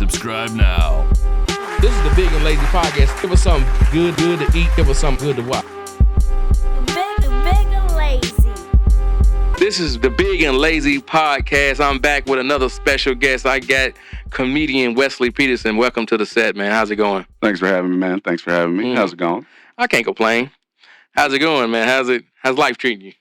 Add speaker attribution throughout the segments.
Speaker 1: Subscribe now.
Speaker 2: This is the Big and Lazy Podcast. Give us something good to eat. Give us something good to watch.
Speaker 3: Big and Lazy.
Speaker 2: This is the Big and Lazy Podcast. I'm back with another special guest. I got comedian Wesley Peterson. Welcome to the set, man. How's it going?
Speaker 4: Thanks for having me, man. Thanks for having me. How's it going?
Speaker 2: I can't complain. How's it going, man? How's life treating you?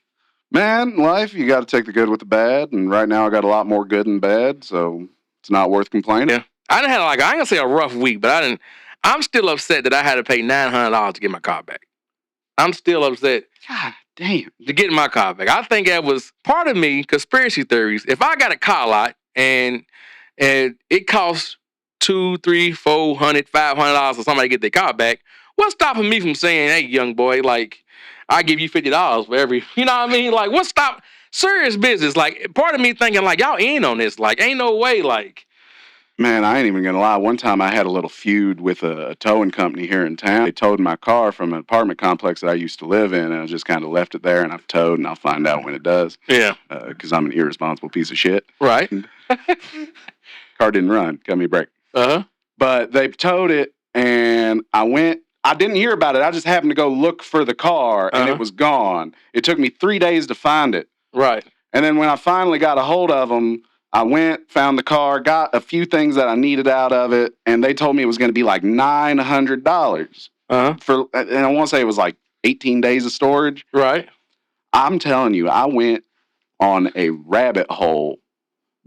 Speaker 4: Man, life, you got to take the good with the bad. And right now I got a lot more good than bad, so it's not worth complaining.
Speaker 2: Yeah. I ain't gonna say a rough week, but I'm still upset that I had to pay $900 to get my car back. I'm still upset.
Speaker 4: God damn.
Speaker 2: To get my car back. I think that was part of me, conspiracy theories. If I got a car lot and it costs $200, $300, $400, $500 for somebody to get their car back, what's stopping me from saying, hey, young boy, like, I give you $50 for every, you know what I mean? Like, what's stop serious business? Like, part of me thinking, like, y'all in on this. Like, ain't no way, like.
Speaker 4: Man, I ain't even going to lie. One time I had a little feud with a towing company here in town. They towed my car from an apartment complex that I used to live in, and I just kind of left it there, and I've towed, and I'll find out when it does.
Speaker 2: Yeah.
Speaker 4: Because I'm an irresponsible piece of shit.
Speaker 2: Right.
Speaker 4: Car didn't run. Cut me a break.
Speaker 2: Uh-huh.
Speaker 4: But they towed it, and I didn't hear about it. I just happened to go look for the car, and it was gone. It took me 3 days to find it.
Speaker 2: Right.
Speaker 4: And then when I finally got a hold of them, I went, found the car, got a few things that I needed out of it, and they told me it was going to be like $900.
Speaker 2: Uh-huh.
Speaker 4: And I want to say it was like 18 days of storage.
Speaker 2: Right.
Speaker 4: I'm telling you, I went on a rabbit hole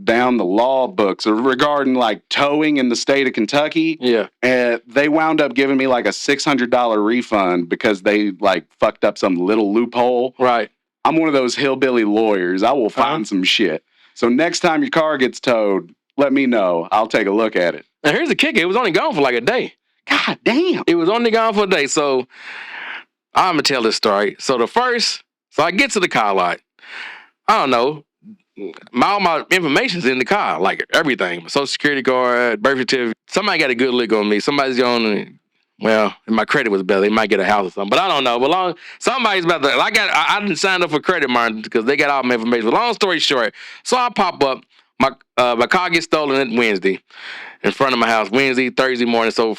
Speaker 4: down the law books regarding like towing in the state of Kentucky.
Speaker 2: Yeah.
Speaker 4: And they wound up giving me like a $600 refund because they like fucked up some little loophole.
Speaker 2: Right.
Speaker 4: I'm one of those hillbilly lawyers. I will find some shit. So next time your car gets towed, let me know. I'll take a look at it.
Speaker 2: Now here's the kicker. It was only gone for like a day.
Speaker 4: God damn.
Speaker 2: It was only gone for a day. So I'm going to tell this story. So I get to the car lot. I don't know. All my information's in the car, like everything. My social security card, birth certificate. Somebody got a good lick on me. Somebody's going, well, if my credit was better, they might get a house or something. But I don't know. But somebody's about to, I didn't sign up for credit, Martin, because they got all my information. But long story short, so I pop up, my car gets stolen Wednesday in front of my house, Wednesday, Thursday morning. So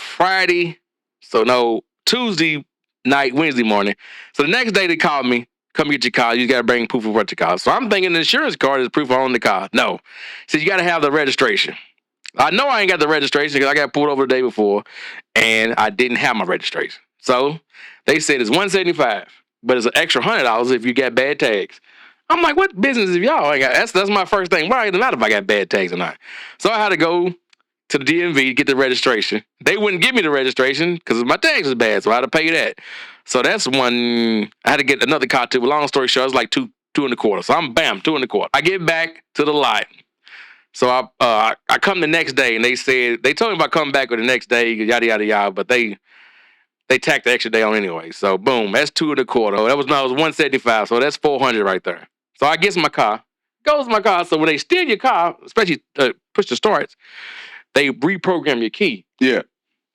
Speaker 2: Tuesday night, Wednesday morning. So the next day they called me, come get your car. You got to bring proof of what your car. So I'm thinking the insurance card is proof I own the car. No. So you got to have the registration. I know I ain't got the registration because I got pulled over the day before and I didn't have my registration. So they said it's $175, but it's an extra $100 if you got bad tags. I'm like, what business if y'all ain't got? That's my first thing. Why not if I got bad tags or not? So I had to go to the DMV to get the registration. They wouldn't give me the registration because my tags was bad, so I had to pay that. So that's one. I had to get another car too. But long story short, it was like two and a quarter. So I'm two and a quarter. I get back to the lot. So I come the next day, and they told me if I come back with the next day, yada yada yada. But they tacked the extra day on anyway. So boom, that's two and a quarter. It was $175. So that's $400 right there. So I get my car, goes to my car. So when they steal your car, especially push the starts, they reprogram your key.
Speaker 4: Yeah.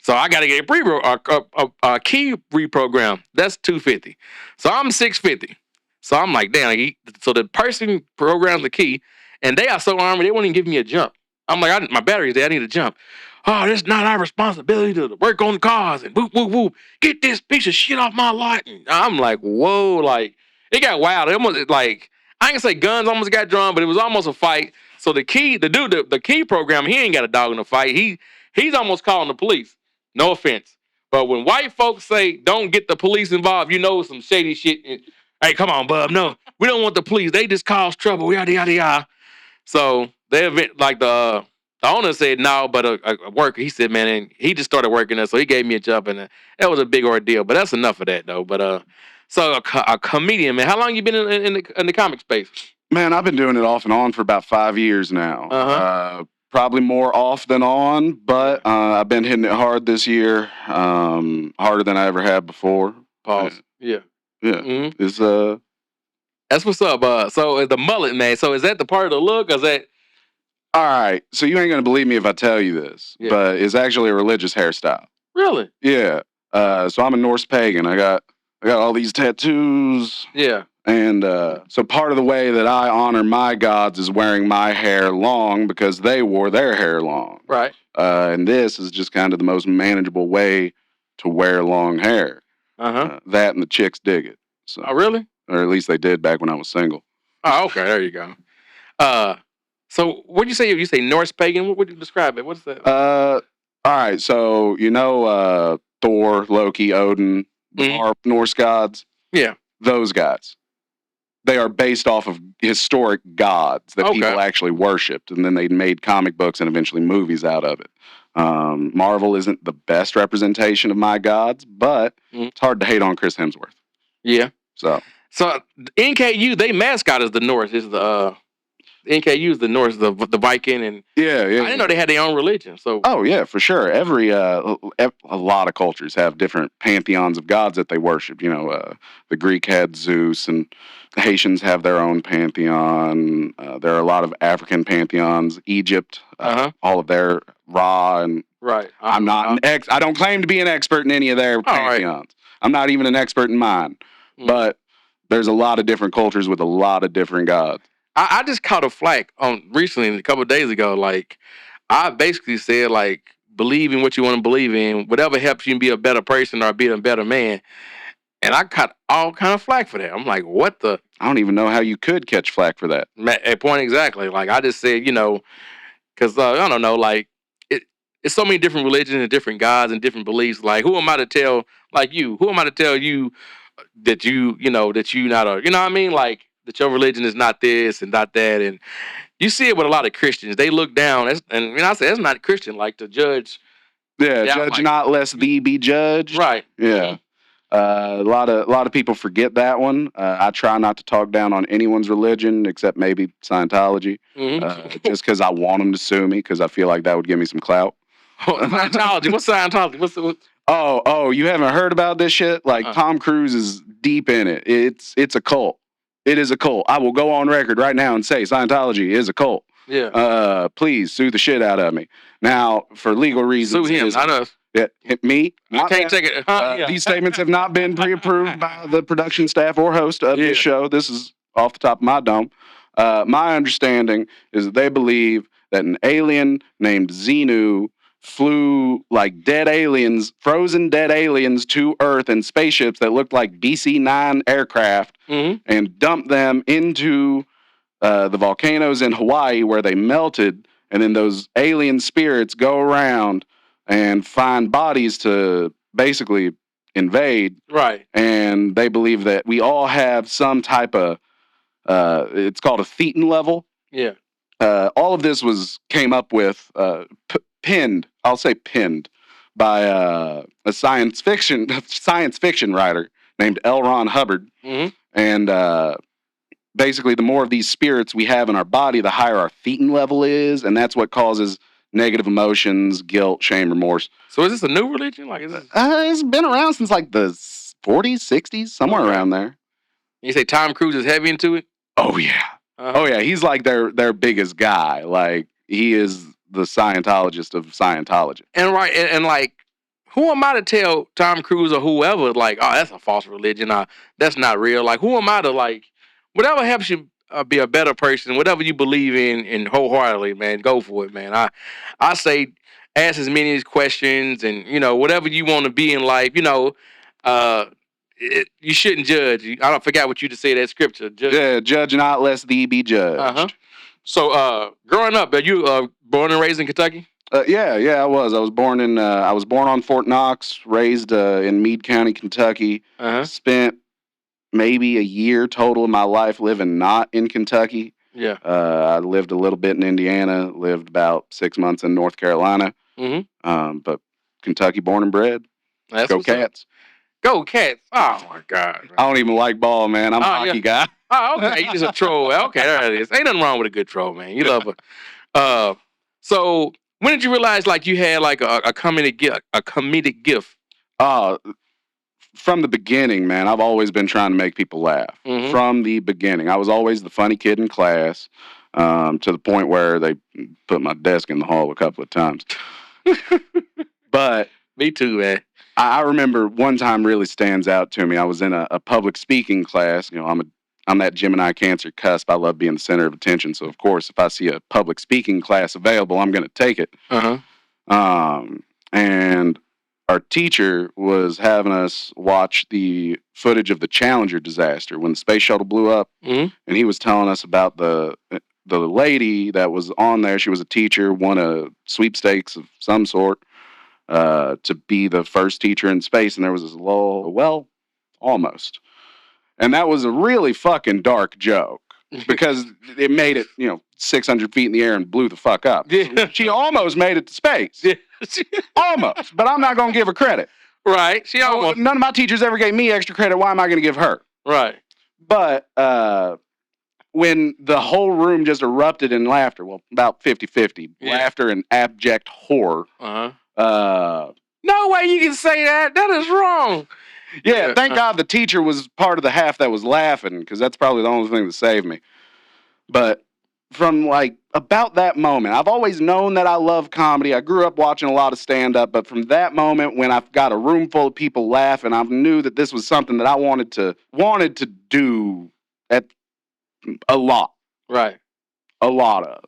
Speaker 2: So I got to get a key reprogram. That's $250. So I'm $650. So I'm like, damn. So the person programs the key, and they are so armed, they won't even give me a jump. I'm like, my battery's there. I need a jump. Oh, that's not our responsibility to work on the cars and whoop, whoop, whoop. Get this piece of shit off my lot. And I'm like, whoa, like, it got wild. It almost, like, I ain't gonna say guns almost got drawn, but it was almost a fight. So the key programmer, he ain't got a dog in the fight. He's almost calling the police. No offense. But when white folks say don't get the police involved, you know some shady shit. Hey, come on, bub. No, we don't want the police. They just cause trouble. Yada, yada, yada. So the owner said no, but a worker, he said, man, and he just started working there. So he gave me a job, and that was a big ordeal. But that's enough of that, though. But so a comedian, man, how long you been in the comic space?
Speaker 4: Man, I've been doing it off and on for about 5 years now.
Speaker 2: Uh-huh.
Speaker 4: Probably more off than on, but I've been hitting it hard this year, harder than I ever had before.
Speaker 2: Pause. Yeah.
Speaker 4: Mm-hmm. It's
Speaker 2: That's what's up. So is the mullet, man? So is that the part of the look? Or is that?
Speaker 4: All right. So you ain't gonna believe me if I tell you this, but it's actually a religious hairstyle.
Speaker 2: Really?
Speaker 4: Yeah. So I'm a Norse pagan. I got all these tattoos.
Speaker 2: Yeah.
Speaker 4: And so part of the way that I honor my gods is wearing my hair long because they wore their hair long.
Speaker 2: Right.
Speaker 4: And this is just kind of the most manageable way to wear long hair. That and the chicks dig it. So,
Speaker 2: oh, really?
Speaker 4: Or at least they did back when I was single.
Speaker 2: Oh, okay. There you go. So what do you say? You say Norse pagan? What would you describe it? What's that?
Speaker 4: All right. So, Thor, Loki, Odin, the Norse gods?
Speaker 2: Yeah.
Speaker 4: Those guys. They are based off of historic gods that people actually worshipped, and then they made comic books and eventually movies out of it. Marvel isn't the best representation of my gods, but it's hard to hate on Chris Hemsworth.
Speaker 2: Yeah.
Speaker 4: So
Speaker 2: NKU, they mascot is the Norse. Is the NKU is the Norse, the Viking, and
Speaker 4: yeah.
Speaker 2: I didn't know they had their own religion. So
Speaker 4: yeah, for sure. Every a lot of cultures have different pantheons of gods that they worship. The Greek had Zeus, and the Haitians have their own pantheon. There are a lot of African pantheons. Egypt, all of their Ra, and
Speaker 2: right.
Speaker 4: I'm not I don't claim to be an expert in any of their pantheons. Right. I'm not even an expert in mine, but there's a lot of different cultures with a lot of different gods.
Speaker 2: I just caught a flack on recently, a couple of days ago. Like, I basically said, like, believe in what you want to believe in, whatever helps you be a better person or be a better man. And I caught all kind of flack for that. I'm like, what the?
Speaker 4: I don't even know how you could catch flack for that.
Speaker 2: At point exactly. Like, I just said, because I don't know, like, it's so many different religions and different gods and different beliefs. Like, who am I to tell, like you? Who am I to tell you that that you not a, you know what I mean? Like, that your religion is not this and not that. And you see it with a lot of Christians. They look down, and I say that's not Christian, like to judge.
Speaker 4: Yeah, judge not lest thee be judged.
Speaker 2: Right.
Speaker 4: Yeah. A lot of people forget that one. I try not to talk down on anyone's religion except maybe Scientology, just because I want them to sue me because I feel like that would give me some clout.
Speaker 2: Scientology? What's Scientology? What?
Speaker 4: Oh, you haven't heard about this shit? Like Tom Cruise is deep in it. It's a cult. It is a cult. I will go on record right now and say Scientology is a cult.
Speaker 2: Yeah.
Speaker 4: Please sue the shit out of me. Now, for legal reasons.
Speaker 2: Sue him, not us.
Speaker 4: Yeah, me.
Speaker 2: I can't take it.
Speaker 4: These statements have not been pre-approved by the production staff or host of this show. This is off the top of my dome. My understanding is that they believe that an alien named Xenu flew like frozen dead aliens to Earth in spaceships that looked like DC-9 aircraft and dumped them into the volcanoes in Hawaii where they melted. And then those alien spirits go around and find bodies to basically invade.
Speaker 2: Right.
Speaker 4: And they believe that we all have some type of, it's called a thetan level.
Speaker 2: Yeah.
Speaker 4: All of this came up with, pinned by a science fiction writer named L. Ron Hubbard. And basically, the more of these spirits we have in our body, the higher our thetan level is, and that's what causes negative emotions, guilt, shame, remorse.
Speaker 2: So is this a new religion? Like, is this?
Speaker 4: It's been around since like the 40s, 60s, somewhere around there.
Speaker 2: You say Tom Cruise is heavy into it?
Speaker 4: Oh yeah. Oh yeah. He's like their biggest guy. Like, he is the Scientologist of Scientology.
Speaker 2: And right, and like, who am I to tell Tom Cruise or whoever, like, oh, that's a false religion, that's not real? Like, who am I to, like, whatever helps you be a better person, whatever you believe in wholeheartedly, man, go for it, man. I say ask as many questions, and whatever you want to be in life, you shouldn't judge. I don't forget what you just say that scripture.
Speaker 4: Judge not lest thee be judged.
Speaker 2: So growing up, are you born and raised in Kentucky?
Speaker 4: Yeah, I was. I was born on Fort Knox, raised in Meade County, Kentucky. Spent maybe a year total of my life living not in Kentucky.
Speaker 2: Yeah.
Speaker 4: I lived a little bit in Indiana, lived about 6 months in North Carolina. But Kentucky born and bred. Go Cats.
Speaker 2: Go Cats. Oh, my God.
Speaker 4: I don't even like ball, man. I'm a hockey guy.
Speaker 2: Oh, okay. You just a troll. Okay, there it is. Ain't nothing wrong with a good troll, man. You love it. So when did you realize, like, you had, like, a comedic gift?
Speaker 4: From the beginning, man, I've always been trying to make people laugh. From the beginning. I was always the funny kid in class, to the point where they put my desk in the hall a couple of times. But
Speaker 2: me too, man.
Speaker 4: I remember one time really stands out to me. I was in a public speaking class. I'm a I'm that Gemini Cancer cusp. I love being the center of attention. So, of course, if I see a public speaking class available, I'm going to take it. And our teacher was having us watch the footage of the Challenger disaster when the space shuttle blew up. And he was telling us about the lady that was on there. She was a teacher, won a sweepstakes of some sort to be the first teacher in space. And there was this well, almost. And that was a really fucking dark joke because it made it, 600 feet in the air and blew the fuck up. Yeah. She almost made it to space. Yeah. Almost. But I'm not going to give her credit.
Speaker 2: Right. She almost.
Speaker 4: None of my teachers ever gave me extra credit. Why am I going to give her?
Speaker 2: Right.
Speaker 4: But when the whole room just erupted in laughter, well, about 50-50, laughter and abject horror.
Speaker 2: No way you can say that. That is wrong.
Speaker 4: Yeah, thank God the teacher was part of the half that was laughing, because that's probably the only thing that saved me. But from about that moment, I've always known that I love comedy. I grew up watching a lot of stand-up, but from that moment when I've got a room full of people laughing, I knew that this was something that I wanted to do at a lot.
Speaker 2: Right.
Speaker 4: A lot of.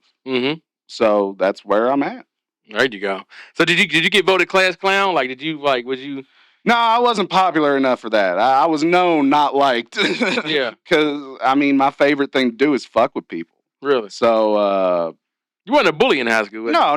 Speaker 4: So that's where I'm at.
Speaker 2: There you go. So did you get voted class clown? Was you?
Speaker 4: No, I wasn't popular enough for that. I was known, not liked.
Speaker 2: Yeah.
Speaker 4: Because, my favorite thing to do is fuck with people.
Speaker 2: Really?
Speaker 4: So,
Speaker 2: you weren't a bully in high school,
Speaker 4: No.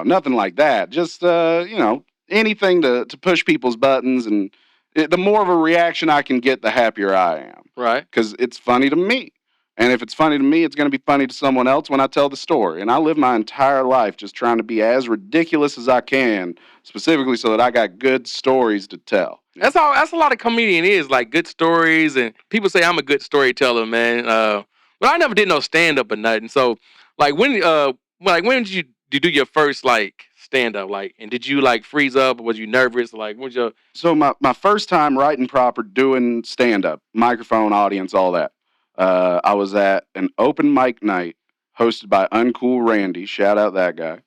Speaker 4: Nothing like that. Just, anything to push people's buttons. And the more of a reaction I can get, the happier I am.
Speaker 2: Right.
Speaker 4: Because it's funny to me. And if it's funny to me, it's going to be funny to someone else when I tell the story. And I live my entire life just trying to be as ridiculous as I can, specifically so that I got good stories to tell.
Speaker 2: That's a lot of comedian is, like good stories. And people say I'm a good storyteller, man. But I never did no stand-up or nothing. So, when did you do your first, stand-up? And did you, freeze up? Or was you nervous?
Speaker 4: So my first time writing proper, doing stand-up, microphone, audience, all that. I was at an open mic night hosted by Uncool Randy. Shout out that guy.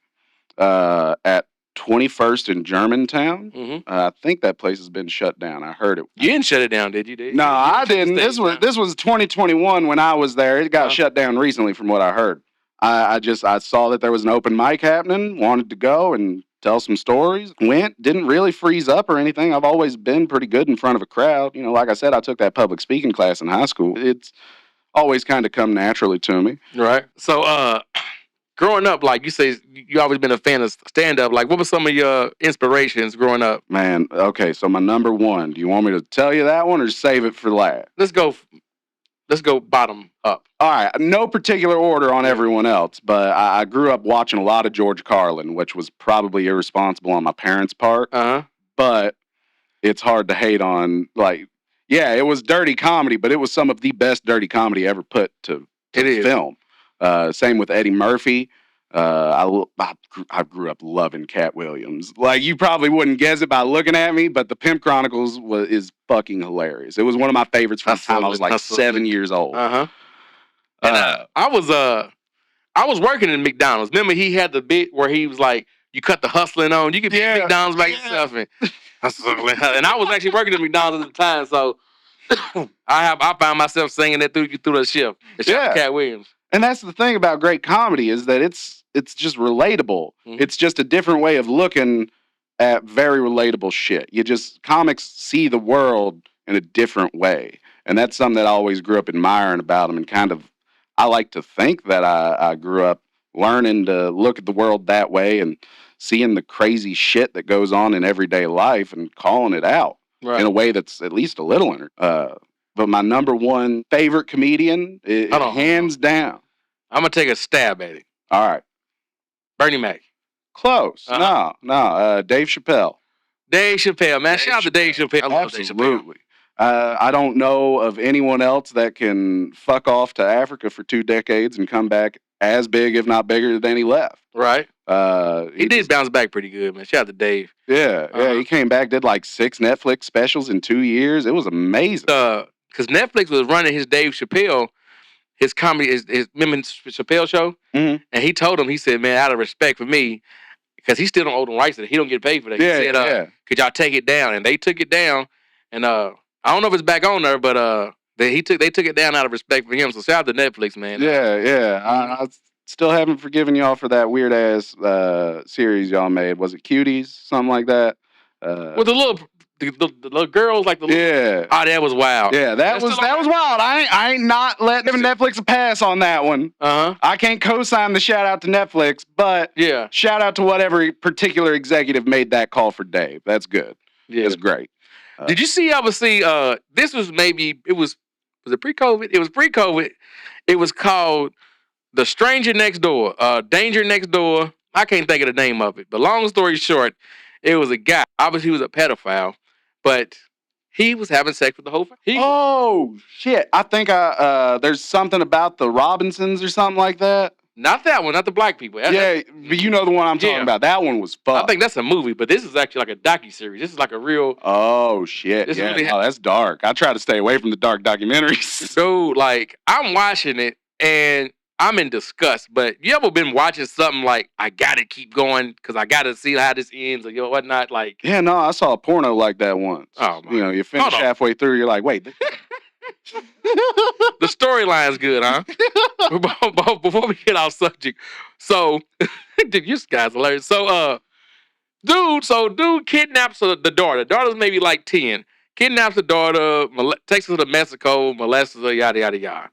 Speaker 4: At 21st in Germantown. I think that place has been shut down. I heard it.
Speaker 2: You didn't shut it down, did you?
Speaker 4: No, I didn't. This was 2021 when I was there. It got shut down recently, from what I heard. I saw that there was an open mic happening. Wanted to go and tell some stories. Went. Didn't really freeze up or anything. I've always been pretty good in front of a crowd. Like I said, I took that public speaking class in high school. It's always kind of come naturally to me.
Speaker 2: Right. So, growing up, you say you always been a fan of stand-up. What were some of your inspirations growing up?
Speaker 4: Man, okay, so my number one. Do you want me to tell you that one or save it for last?
Speaker 2: Let's go bottom up.
Speaker 4: All right, no particular order on everyone else, but I grew up watching a lot of George Carlin, which was probably irresponsible on my parents' part. But it's hard to hate on, yeah, it was dirty comedy, but it was some of the best dirty comedy ever put to film. Same with Eddie Murphy. I grew up loving Cat Williams. You probably wouldn't guess it by looking at me, but The Pimp Chronicles is fucking hilarious. It was one of my favorites from the time I was 7 years old.
Speaker 2: And I was working in McDonald's. Remember, he had the bit where he was like, "You cut the hustling on. You can be at McDonald's by yourself." And I was actually working at McDonald's at the time, so I found myself singing that through the shift. Shout out to Cat Williams.
Speaker 4: And that's the thing about great comedy is that it's just relatable. It's just a different way of looking at very relatable shit. Comics see the world in a different way. And that's something that I always grew up admiring about them. And I like to think that I grew up learning to look at the world that way and seeing the crazy shit that goes on in everyday life and calling it out in a way that's at least a little But my number one favorite comedian, hands down.
Speaker 2: I'm going to take a stab at it.
Speaker 4: All right.
Speaker 2: Bernie Mac.
Speaker 4: Close. No. Dave Chappelle.
Speaker 2: Dave Chappelle, man. Shout out to Dave Chappelle. I love Dave Chappelle.
Speaker 4: Absolutely. I don't know of anyone else that can fuck off to Africa for 2 decades and come back as big, if not bigger, than he left.
Speaker 2: Right. He did bounce back pretty good, man. Shout out to Dave.
Speaker 4: Yeah. He came back, did 6 Netflix specials in 2 years. It was amazing.
Speaker 2: Because Netflix was running his Dave Chappelle, his comedy, his Chappelle show, and he told him, he said, "Man, out of respect for me, because he still don't owe them rights to that. He don't get paid for that." He said, "Could y'all take it down?" And they took it down, and I don't know if it's back on there, but They took it down out of respect for him. So shout out to Netflix, man.
Speaker 4: Yeah. I still haven't forgiven y'all for that weird ass series y'all made. Was it Cuties? Something like that.
Speaker 2: With the little girls, like the
Speaker 4: yeah.
Speaker 2: Oh, that was wild.
Speaker 4: Yeah, that was wild. I ain't not letting Netflix a pass on that one. I can't co-sign the shout out to Netflix, but shout out to whatever particular executive made that call for Dave. That's good. Yeah, it's great.
Speaker 2: Did you ever see? This was it pre-COVID? It was pre-COVID. It was called The Stranger Next Door. Danger Next Door. I can't think of the name of it, but long story short, it was a guy. Obviously, he was a pedophile, but he was having sex with the whole family.
Speaker 4: Oh shit! I think there's something about the Robinsons or something like that.
Speaker 2: Not that one, not the black people.
Speaker 4: Yeah, but you know the one I'm talking about. That one was fucked.
Speaker 2: I think that's a movie, but this is actually like a docuseries. This is like a real.
Speaker 4: Oh shit! That's dark. I try to stay away from the dark documentaries.
Speaker 2: So like, I'm watching it and I'm in disgust. But you ever been watching something like I gotta keep going because I gotta see how this ends or whatnot? Like,
Speaker 4: yeah, no, I saw a porno like that once.
Speaker 2: Oh my!
Speaker 4: You finish halfway through, you're like, wait.
Speaker 2: The storyline's good, huh? Before we get off subject, so you guys are hilarious. So, dude kidnaps the daughter. The daughter's maybe like 10. Kidnaps the daughter, takes her to Mexico, molests her, yada yada yada.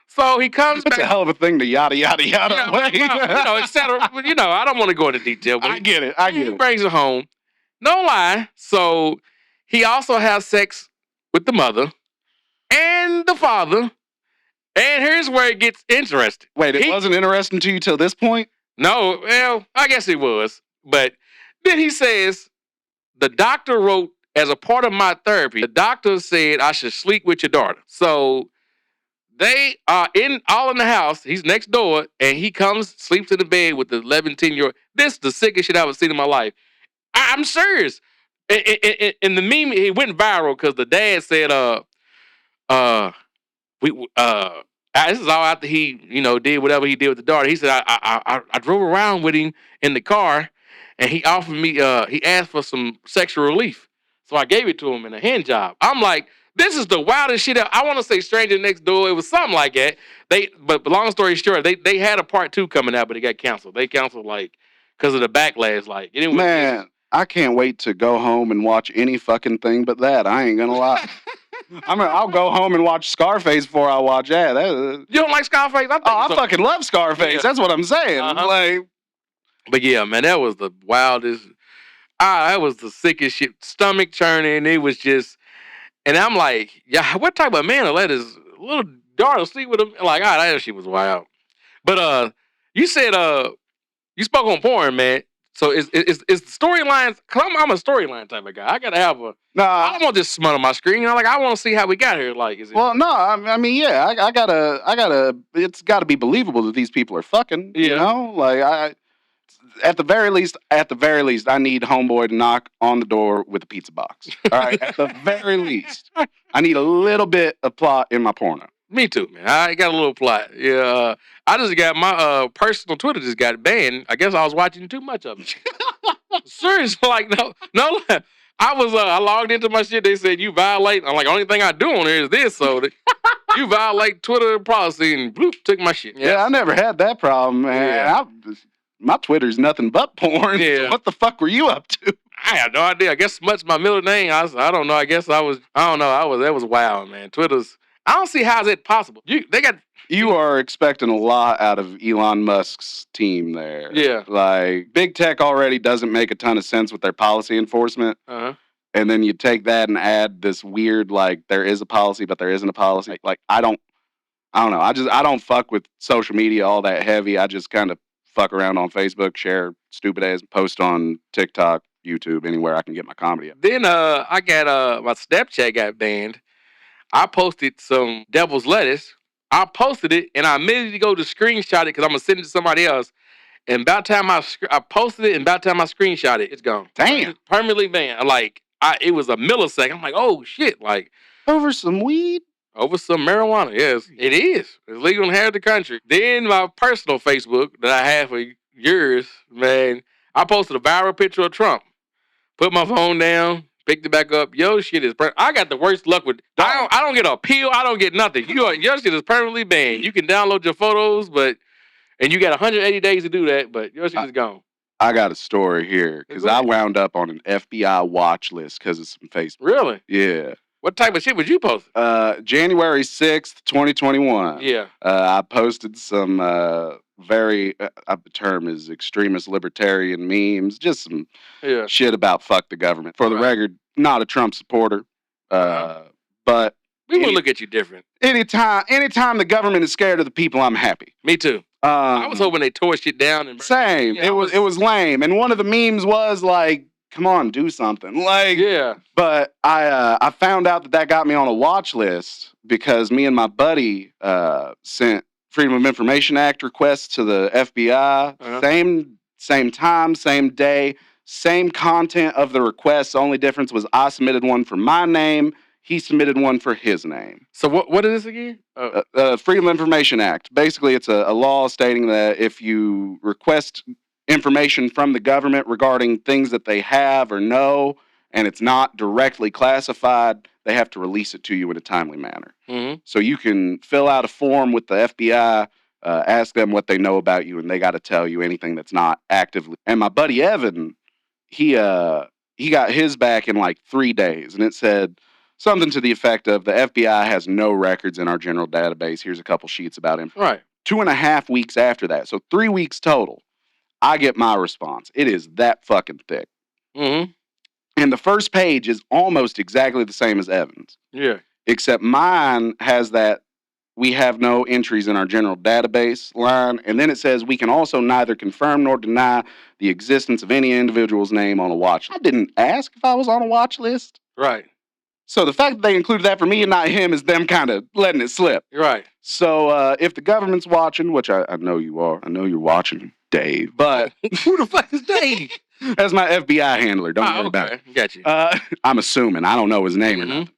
Speaker 2: So he comes back.
Speaker 4: That's a hell of a thing to yada yada yada.
Speaker 2: Etc. I don't want to go into detail. But
Speaker 4: I get it.
Speaker 2: He brings her home. No lie. So he also has sex with the mother and the father. And here's where it gets interesting.
Speaker 4: Wait, it wasn't interesting to you till this point?
Speaker 2: No, well, I guess it was. But then he says, the doctor wrote, as a part of my therapy, the doctor said I should sleep with your daughter. So they are all in the house. He's next door, and he comes, sleeps in the bed with the 11, 10-year-old. This is the sickest shit I've ever seen in my life. I'm serious. In the meme, it went viral because the dad said, this is all after he, did whatever he did with the daughter. He said, I drove around with him in the car, and he offered me, he asked for some sexual relief. So I gave it to him in a hand job. I'm like, this is the wildest shit. I want to say Stranger Next Door. It was something like that. But long story short, they had a part 2 coming out, but it got canceled. They canceled because of the backlash.
Speaker 4: Man, I can't wait to go home and watch any fucking thing but that. I ain't gonna lie. I'll go home and watch Scarface before I watch that.
Speaker 2: You don't like Scarface?
Speaker 4: I fucking love Scarface. Yeah. That's what I'm saying.
Speaker 2: But yeah, man, that was the wildest. That was the sickest shit. Stomach churning. It was just, and I'm like, yeah, what type of man will let his little daughter sleep with him? Like, that shit was wild. But you said you spoke on porn, man. So is the storylines? Cause I'm a storyline type of guy. I gotta have a. I don't want this smut on my screen. I want to see how we got here. Like, is it?
Speaker 4: Well, no. I mean, yeah. I gotta. It's got to be believable that these people are fucking. Yeah. You know, like at the very least, I need homeboy to knock on the door with a pizza box. All right. At the very least, I need a little bit of plot in my porno.
Speaker 2: Me too, man. I got a little plot. Yeah, I just got my personal Twitter just got banned. I guess I was watching too much of it. Seriously, like no. I logged into my shit. They said you violate. I'm like, only thing I do on here is this. So you violate Twitter policy, and bloop, took my shit.
Speaker 4: Yeah, I never had that problem, man. Yeah. My Twitter's nothing but porn. Yeah. So what the fuck were you up to?
Speaker 2: I had no idea. I guess Smut's my middle name. I don't know. I guess that was wild, man. Twitter's. I don't see how is it possible.
Speaker 4: You are expecting a lot out of Elon Musk's team there.
Speaker 2: Yeah.
Speaker 4: Like, big tech already doesn't make a ton of sense with their policy enforcement.
Speaker 2: Uh-huh.
Speaker 4: And then you take that and add this weird, like, there is a policy, but there isn't a policy. Like, I don't know. I don't fuck with social media all that heavy. I just kind of fuck around on Facebook, share stupid ass, post on TikTok, YouTube, anywhere I can get my comedy up.
Speaker 2: Then I got my Snapchat got banned. I posted some devil's lettuce. I posted it, and I immediately go to screenshot it because I'm going to send it to somebody else. And about time I posted it, and about time I screenshot it, it's gone.
Speaker 4: Damn.
Speaker 2: Permanently banned. It was a millisecond. I'm like, oh, shit. Like,
Speaker 4: over some weed?
Speaker 2: Over some marijuana. Yes, it is. It's legal in half of the country. Then my personal Facebook that I had for years, man, I posted a viral picture of Trump. Put my phone down, picked it back up. Your shit is I got the worst luck with. I don't get an appeal. I don't get nothing. Your shit is permanently banned. You can download your photos, and you got 180 days to do that, but your shit is gone.
Speaker 4: I got a story here because I wound up on an FBI watch list because of some Facebook.
Speaker 2: Really?
Speaker 4: Yeah.
Speaker 2: What type of shit was you posting?
Speaker 4: January 6th, 2021.
Speaker 2: Yeah.
Speaker 4: I posted some very, the term is extremist libertarian memes, just some shit about fuck the government. For the record, not a Trump supporter, but
Speaker 2: we will look at you different.
Speaker 4: Anytime the government is scared of the people, I'm happy.
Speaker 2: Me too. I was hoping they tore shit down. And
Speaker 4: same. Yeah, it was lame. And one of the memes was like, come on, do something. Like, yeah. But I found out that got me on a watch list because me and my buddy sent Freedom of Information Act requests to the FBI. Same time, same day, same content of the requests. The only difference was I submitted one for my name. He submitted one for his name.
Speaker 2: So what is this again?
Speaker 4: Freedom of Information Act. Basically, it's a law stating that if you request information from the government regarding things that they have or know, and it's not directly classified, they have to release it to you in a timely manner. Mm-hmm. So you can fill out a form with the FBI, ask them what they know about you, and they got to tell you anything that's not actively. And my buddy Evan, he got his back in like 3 days, and it said something to the effect of the FBI has no records in our general database. Here's a couple sheets about him.
Speaker 2: Right.
Speaker 4: 2.5 weeks after that, so 3 weeks total, I get my response. It is that fucking thick. Mm-hmm. And the first page is almost exactly the same as Evan's.
Speaker 2: Yeah.
Speaker 4: Except mine has that we have no entries in our general database line. And then it says we can also neither confirm nor deny the existence of any individual's name on a watch list. I didn't ask if I was on a watch list.
Speaker 2: Right.
Speaker 4: So the fact that they included that for me and not him is them kind of letting it slip.
Speaker 2: Right.
Speaker 4: So if the government's watching, which I know you are, I know you're watching, Dave. But
Speaker 2: who the fuck is Dave?
Speaker 4: That's my FBI handler. Don't worry about it.
Speaker 2: Got you.
Speaker 4: I'm assuming. I don't know his name or nothing.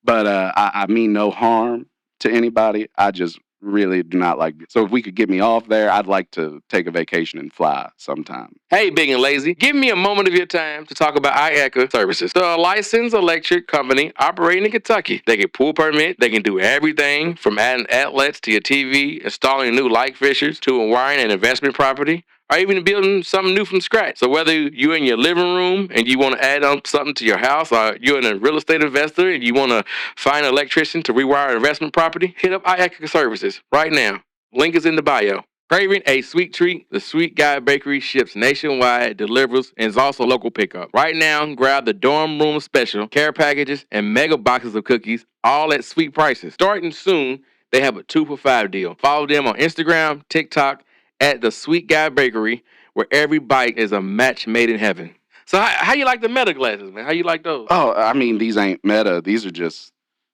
Speaker 4: But I mean no harm to anybody. I just really do not like it. So if we could get me off there, I'd like to take a vacation and fly sometime.
Speaker 2: Hey, Big and Lazy, give me a moment of your time to talk about Ietka Services. They're a licensed electric company operating in Kentucky. They can pull permit. They can do everything from adding outlets to your TV, installing new light fixtures, to wiring an investment property, or even building something new from scratch. So whether you're in your living room and you want to add on something to your house, or you're a real estate investor and you want to find an electrician to rewire an investment property, hit up Ietka Services right now. Link is in the bio. Craving a sweet treat? The Sweet Guy Bakery ships nationwide, delivers, and is also local pickup. Right now, grab the dorm room special, care packages, and mega boxes of cookies, all at sweet prices. Starting soon, they have a 2 for $5 deal. Follow them on Instagram, TikTok, at the Sweet Guy Bakery, where every bite is a match made in heaven. So how you like the Meta glasses, man? How you like those?
Speaker 4: Oh, I mean, these ain't Meta. These are just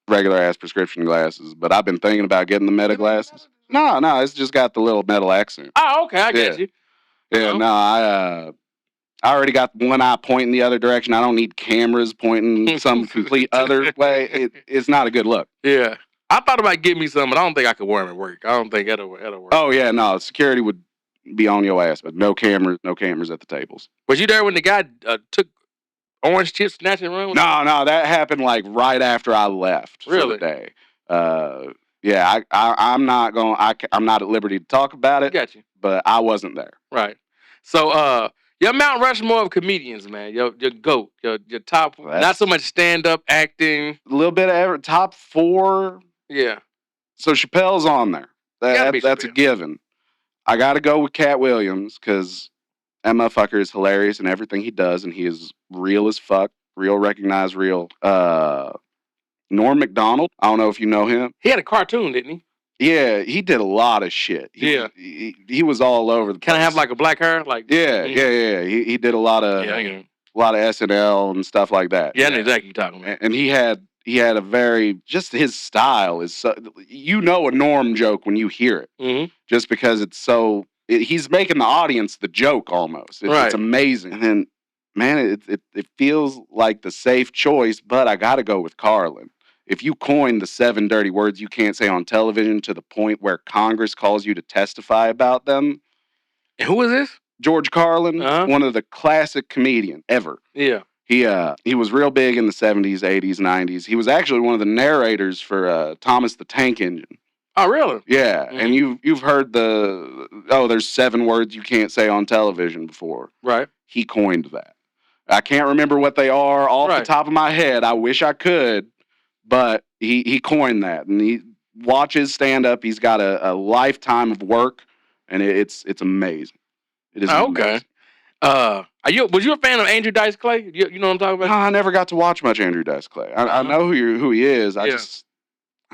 Speaker 4: regular-ass prescription glasses. But I've been thinking about getting the Meta glasses. No, it's just got the little metal accent.
Speaker 2: Oh, okay, I get you.
Speaker 4: Yeah, no, I already got one eye pointing the other direction. I don't need cameras pointing some complete other way. It's not a good look.
Speaker 2: Yeah. I thought about getting me some, but I don't think I could wear them at work. I don't think it'll work.
Speaker 4: Oh, yeah, no. Security would be on your ass, but no cameras at the tables.
Speaker 2: Was you there when the guy took orange chips, snatched and run?
Speaker 4: No, that happened like right after I left for the day. Yeah, I'm not at liberty to talk about it.
Speaker 2: Got you.
Speaker 4: But I wasn't there.
Speaker 2: Right. So, your Mount Rushmore of comedians, man. Your GOAT. Your top, not so much stand-up acting.
Speaker 4: A little bit of top 4.
Speaker 2: Yeah.
Speaker 4: So Chappelle's on there. That's a given. I got to go with Cat Williams because that motherfucker is hilarious in everything he does, and he is real as fuck. Real, recognized, real. Norm Macdonald. I don't know if you know him.
Speaker 2: He had a cartoon, didn't he?
Speaker 4: Yeah, he did a lot of shit. He was all over the place.
Speaker 2: Kind of have like a black hair, like
Speaker 4: yeah. He did a lot of SNL and stuff like that.
Speaker 2: Yeah, I know exactly what you're talking about.
Speaker 4: And he had a very, just his style is so, a Norm joke when you hear it, just because it's so, he's making the audience the joke almost. It's amazing. And then, man, it feels like the safe choice, but I got to go with Carlin. If you coin the 7 dirty words you can't say on television to the point where Congress calls you to testify about them.
Speaker 2: And who is this?
Speaker 4: George Carlin, one of the classic comedians ever.
Speaker 2: Yeah.
Speaker 4: He was real big in the 70s, 80s, 90s. He was actually one of the narrators for Thomas the Tank Engine.
Speaker 2: Oh, really?
Speaker 4: Yeah, and you've heard there's 7 words you can't say on television before.
Speaker 2: Right.
Speaker 4: He coined that. I can't remember what they are off the top of my head. I wish I could, but he coined that, and he watches stand up. He's got a lifetime of work, and it's amazing. It is amazing.
Speaker 2: Okay. Was you a fan of Andrew Dice Clay? You know what I'm talking about?
Speaker 4: No, I never got to watch much Andrew Dice Clay. I know who he is. I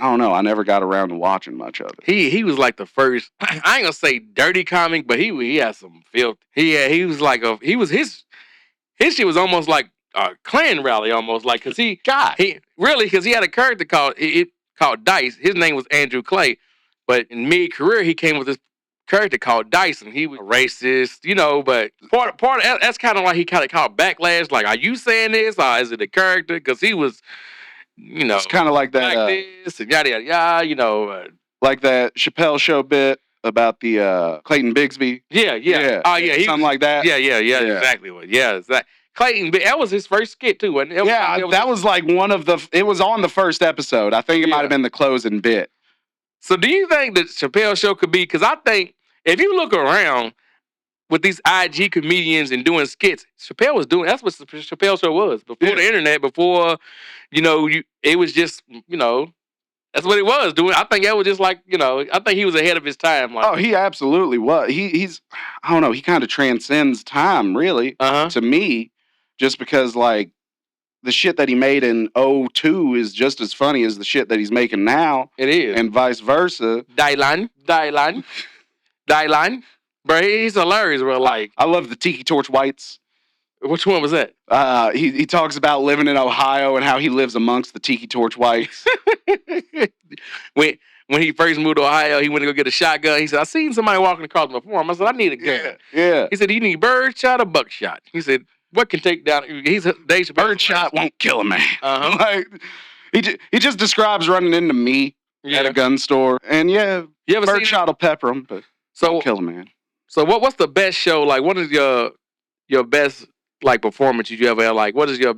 Speaker 4: don't know. I never got around to watching much of it.
Speaker 2: He was like the first. I ain't gonna say dirty comic, but he had some filth. He was like his shit was almost like a Klan rally, almost like because he had a character called Dice. His name was Andrew Clay, but in mid career he came with this character called Dice, and he was a racist, But part of that's kind of like he kind of caught backlash. Like, are you saying this, or is it a character? Because he was.
Speaker 4: It's kind of like that.
Speaker 2: This and yada yada yada.
Speaker 4: Like that Chappelle Show bit about the Clayton Bigsby.
Speaker 2: Yeah. Oh yeah,
Speaker 4: something like that.
Speaker 2: Yeah. Exactly. Clayton. That was his first skit too, wasn't it?
Speaker 4: That was like one of the. It was on the first episode. I think it might have been the closing bit.
Speaker 2: So, do you think that Chappelle Show could be? Because I think if you look around with these IG comedians and doing skits, Chappelle was doing. That's what the Chappelle Show was before the internet. Before, it was just, that's what it was doing. I think that was just like, I think he was ahead of his time. Like,
Speaker 4: he absolutely was. He's, I don't know. He kind of transcends time, really, to me, just because like the shit that he made in 2002 is just as funny as the shit that he's making now.
Speaker 2: It is,
Speaker 4: and vice versa.
Speaker 2: Dylan. Bro, he's hilarious, bro. Like,
Speaker 4: I love the Tiki Torch Whites.
Speaker 2: Which one was that?
Speaker 4: He talks about living in Ohio and how he lives amongst the Tiki Torch Whites.
Speaker 2: when he first moved to Ohio, he went to go get a shotgun. He said, I seen somebody walking across my farm. I said, I need a gun.
Speaker 4: Yeah.
Speaker 2: He said, you need birdshot or buckshot? He said, what can take down?
Speaker 4: Birdshot won't kill a man. Like, he just describes running into me at a gun store. And birdshot will pepper him, but won't kill a man.
Speaker 2: So what's the best show? Like, what is your best like performance you ever had? Like, what is your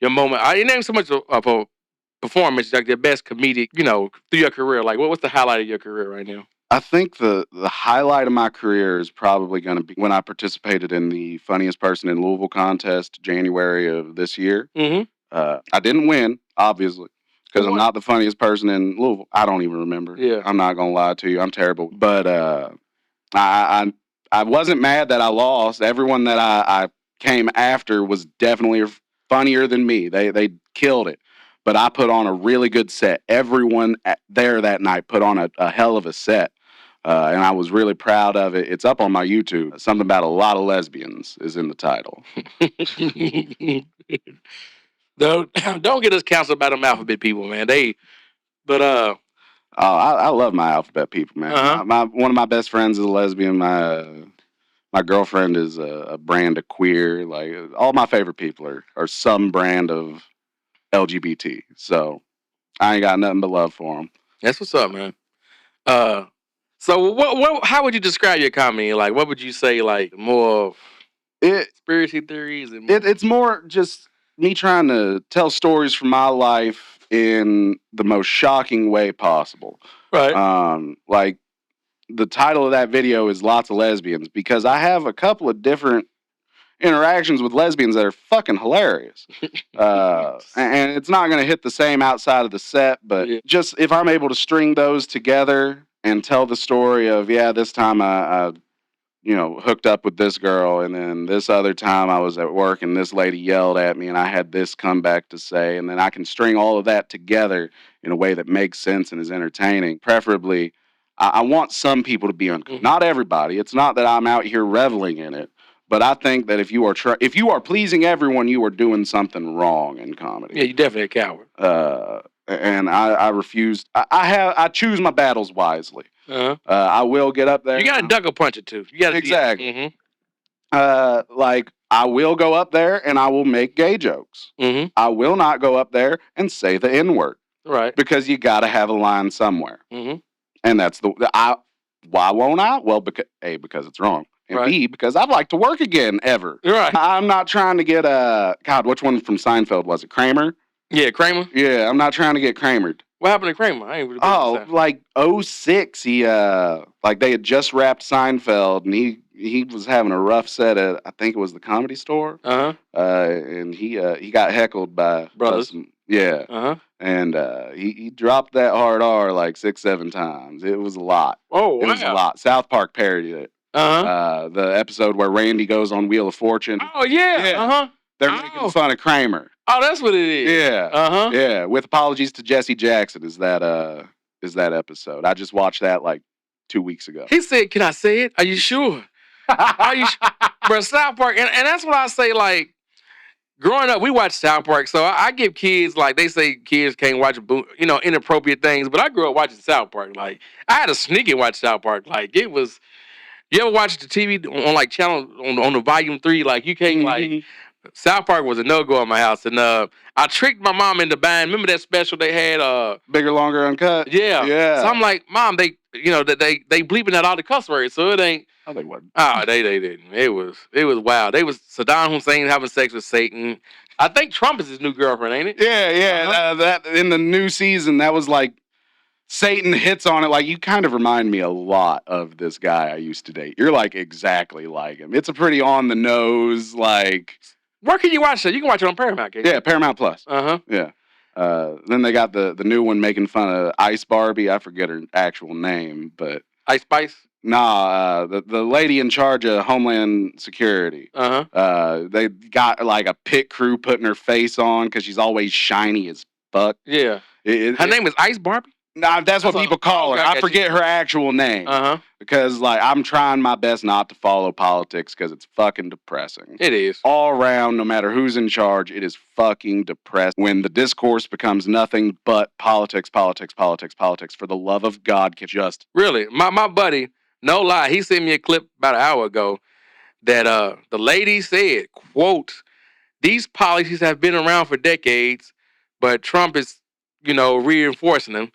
Speaker 2: moment? I didn't name so much a performance, like your best comedic, through your career. Like, what's the highlight of your career right now?
Speaker 4: I think the highlight of my career is probably going to be when I participated in the Funniest Person in Louisville contest, January of this year.
Speaker 2: Mm-hmm.
Speaker 4: I didn't win, obviously, because I'm not the funniest person in Louisville. I don't even remember.
Speaker 2: Yeah.
Speaker 4: I'm not going to lie to you. I'm terrible. But I wasn't mad that I lost. Everyone that I came after was definitely funnier than me. They killed it. But I put on a really good set. Everyone there that night put on a hell of a set. And I was really proud of it. It's up on my YouTube. Something about a lot of lesbians is in the title.
Speaker 2: Don't get us canceled by them alphabet people, man.
Speaker 4: I love my alphabet people, man. One of my best friends is a lesbian. My girlfriend is a brand of queer. Like, all my favorite people are some brand of LGBT. So I ain't got nothing but love for them.
Speaker 2: That's what's up, man. So what? How would you describe your comedy? Like, what would you say? Like, more conspiracy theories?
Speaker 4: It's more just me trying to tell stories from my life in the most shocking way possible.
Speaker 2: Right.
Speaker 4: Like, the title of that video is Lots of Lesbians, because I have a couple of different interactions with lesbians that are fucking hilarious. And it's not going to hit the same outside of the set, but just if I'm able to string those together and tell the story of, this time I hooked up with this girl, and then this other time I was at work and this lady yelled at me and I had this comeback to say, and then I can string all of that together in a way that makes sense and is entertaining. Preferably, I want some people to be uncomfortable. Not everybody. It's not that I'm out here reveling in it, but I think that if you are pleasing everyone, you are doing something wrong in comedy.
Speaker 2: Yeah, you're definitely a coward.
Speaker 4: And I refuse. I choose my battles wisely. I will get up there.
Speaker 2: You got to duck a punch or two. You got
Speaker 4: exactly. Like, I will go up there and I will make gay jokes.
Speaker 2: Mm-hmm.
Speaker 4: I will not go up there and say the N-word.
Speaker 2: Right.
Speaker 4: Because you got to have a line somewhere.
Speaker 2: Mm-hmm.
Speaker 4: And that's why won't I? Well, because it's wrong. and
Speaker 2: Right.
Speaker 4: B, because I'd like to work again ever.
Speaker 2: Right.
Speaker 4: I'm not trying to get God, which one from Seinfeld was it? Kramer?
Speaker 2: Yeah, Kramer.
Speaker 4: Yeah, I'm not trying to get Kramered.
Speaker 2: What happened to Kramer? I ain't really
Speaker 4: like 06, he like they had just wrapped Seinfeld, and he was having a rough set at, I think it was the Comedy Store. And he got heckled by
Speaker 2: brothers.
Speaker 4: And he dropped that hard R like 6-7 times. It was a lot.
Speaker 2: Oh, wow.
Speaker 4: It was a lot. South Park parodied it. The episode where Randy goes on Wheel of Fortune.
Speaker 2: Oh yeah.
Speaker 4: They're making fun of Kramer.
Speaker 2: Oh, that's what it is.
Speaker 4: Yeah. Yeah. With apologies to Jesse Jackson is that episode. I just watched that like 2 weeks ago.
Speaker 2: He said, "Can I say it? Are you sure?" Bro, South Park, and that's what I say. Like growing up, we watched South Park, so I give kids like they say kids can't watch inappropriate things, but I grew up watching South Park. Like I had to sneak and watch South Park. Like it was. You ever watch the TV on like channel on the volume 3? Like you can't like. South Park was a no-go in my house, and I tricked my mom into buying. Remember that special they had?
Speaker 4: Bigger, Longer, Uncut.
Speaker 2: Yeah. So I'm like, Mom, they bleeping out all the cuss words, so it ain't.
Speaker 4: Oh, they wasn't.
Speaker 2: Oh, they didn't. It was wild. They was Saddam Hussein having sex with Satan. I think Trump is his new girlfriend, ain't it?
Speaker 4: Yeah. That in the new season, that was like Satan hits on it. Like you kind of remind me a lot of this guy I used to date. You're like exactly like him. It's a pretty on the nose like.
Speaker 2: Where can you watch it? You can watch it on Paramount, can't you?
Speaker 4: Yeah, Paramount Plus. Yeah. Then they got the new one making fun of Ice Barbie. I forget her actual name, but
Speaker 2: Ice Spice.
Speaker 4: Nah, the lady in charge of Homeland Security. They got like a pit crew putting her face on because she's always shiny as fuck.
Speaker 2: Yeah. Her name is Ice Barbie?
Speaker 4: Nah, that's what people call her. I forget her actual name. Because like I'm trying my best not to follow politics because it's fucking depressing.
Speaker 2: It is.
Speaker 4: All around, no matter who's in charge, it is fucking depressing. When the discourse becomes nothing but politics. For the love of God, can just
Speaker 2: really. My buddy, no lie, he sent me a clip about an hour ago that the lady said, quote, "These policies have been around for decades, but Trump is, reinforcing them.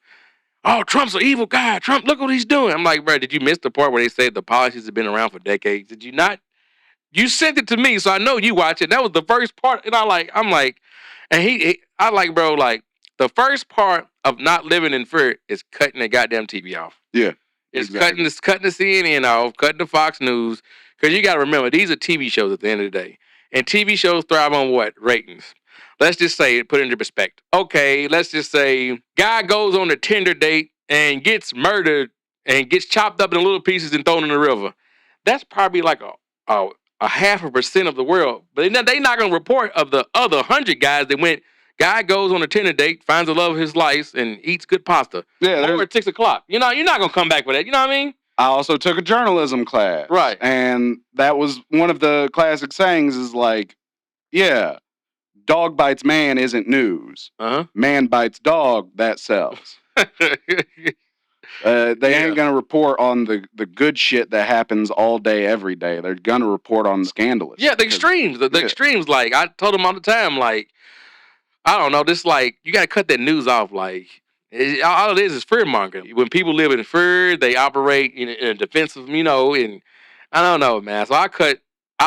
Speaker 2: Oh, Trump's an evil guy. Trump, look what he's doing." I'm like, bro, did you miss the part where they said the policies have been around for decades? Did you not? You sent it to me, so I know you watch it. That was the first part, and I'm like, bro, like the first part of not living in fear is cutting the goddamn TV off.
Speaker 4: Yeah,
Speaker 2: it's cutting the CNN off, cutting the Fox News, because you got to remember these are TV shows at the end of the day, and TV shows thrive on what? Ratings. Let's just say, put it into perspective. Okay, let's just say guy goes on a Tinder date and gets murdered and gets chopped up in little pieces and thrown in the river. That's probably like a 0.5% of the world. But they're not going to report of the other 100 guys that went, guy goes on a Tinder date, finds the love of his life, and eats good pasta.
Speaker 4: Yeah.
Speaker 2: Or at 6 o'clock. You're not going to come back with that. You know what I mean?
Speaker 4: I also took a journalism class.
Speaker 2: Right.
Speaker 4: And that was one of the classic sayings is like, yeah, dog bites man isn't news. Man bites dog, that sells. They ain't going to report on the good shit that happens all day, every day. They're going to report on the scandalous.
Speaker 2: Yeah, the extremes. The extremes, like, I told them all the time, like, I don't know, this, like, you got to cut that news off, like, all it is fear mongering. When people live in fear, they operate in a defensive, and I don't know, man. So I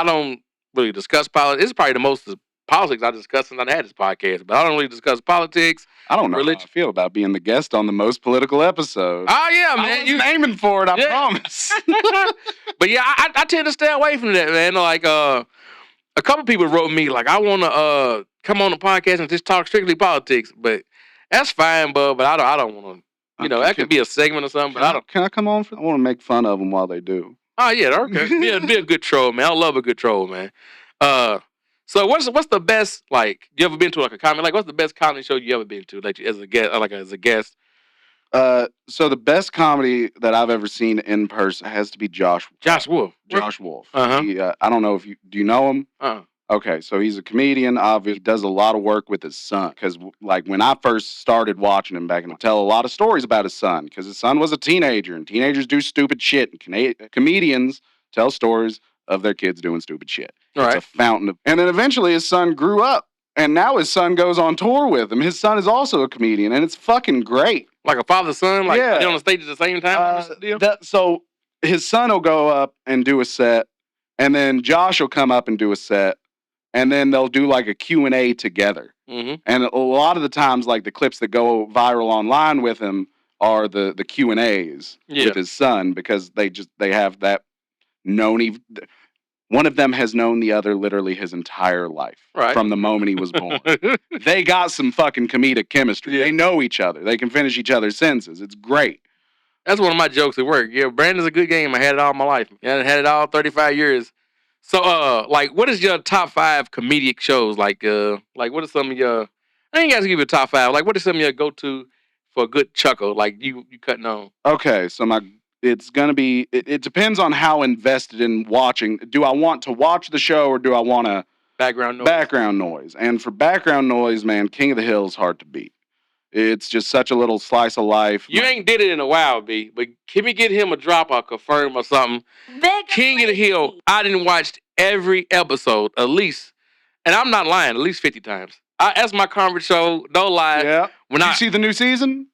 Speaker 2: don't really discuss politics. It's probably the most politics I discuss since I had this podcast, but I don't really discuss politics.
Speaker 4: I don't know how I feel about being the guest on the most political episode.
Speaker 2: Oh, yeah, man.
Speaker 4: You're aiming for it, I promise.
Speaker 2: But yeah, I tend to stay away from that, man. Like, a couple people wrote me, like, I want to come on the podcast and just talk strictly politics, but that's fine, bud, but I don't want to, that could be a segment or something, but I don't.
Speaker 4: Can I come on? I want to make fun of them while they do.
Speaker 2: Oh, yeah, okay. Be a good troll, man. I love a good troll, man. So what's the best, like, you ever been to like a comedy? Like, what's the best comedy show you ever been to, like as a guest?
Speaker 4: So the best comedy that I've ever seen in person has to be Josh Wolf. Josh Wolf. I don't know do you know him? Okay, so he's a comedian. Obviously, he does a lot of work with his son. Because, like, when I first started watching him back, and tell a lot of stories about his son. Because his son was a teenager, and teenagers do stupid shit. And comedians tell stories of their kids doing stupid shit.
Speaker 2: Right.
Speaker 4: It's a fountain of... And then eventually his son grew up. And now his son goes on tour with him. His son is also a comedian, and it's fucking great.
Speaker 2: Like a father-son? Like,
Speaker 4: yeah.
Speaker 2: Are they on the stage at the same time?
Speaker 4: So his son will go up and do a set, and then Josh will come up and do a set, and then they'll do like a Q&A together.
Speaker 2: Mm-hmm.
Speaker 4: And a lot of the times, like the clips that go viral online with him are the Q&As with his son, because they have that known. One of them has known the other literally his entire life, from the moment he was born. They got some fucking comedic chemistry. They know each other. They can finish each other's sentences. It's great.
Speaker 2: That's one of my jokes at work. Yeah, Brandon's a good game. I had it all my life. Yeah, I had it all 35 years. So, like, what is your top 5 comedic shows? Like, what are some of your? I ain't got to give you a top 5. Like, what are some of your go-to for a good chuckle? Like, you cutting on?
Speaker 4: Okay, so it's gonna be. It depends on how invested in watching. Do I want to watch the show, or do I want to
Speaker 2: background noise?
Speaker 4: Background noise. And for background noise, man, King of the Hill is hard to beat. It's just such a little slice of life.
Speaker 2: You ain't did it in a while, B. But can we get him a drop or confirm or something? King of the Hill, I didn't watch every episode at least, and I'm not lying, at least 50 times. That's my comfort show. No lie.
Speaker 4: Yeah. Did you see the new season?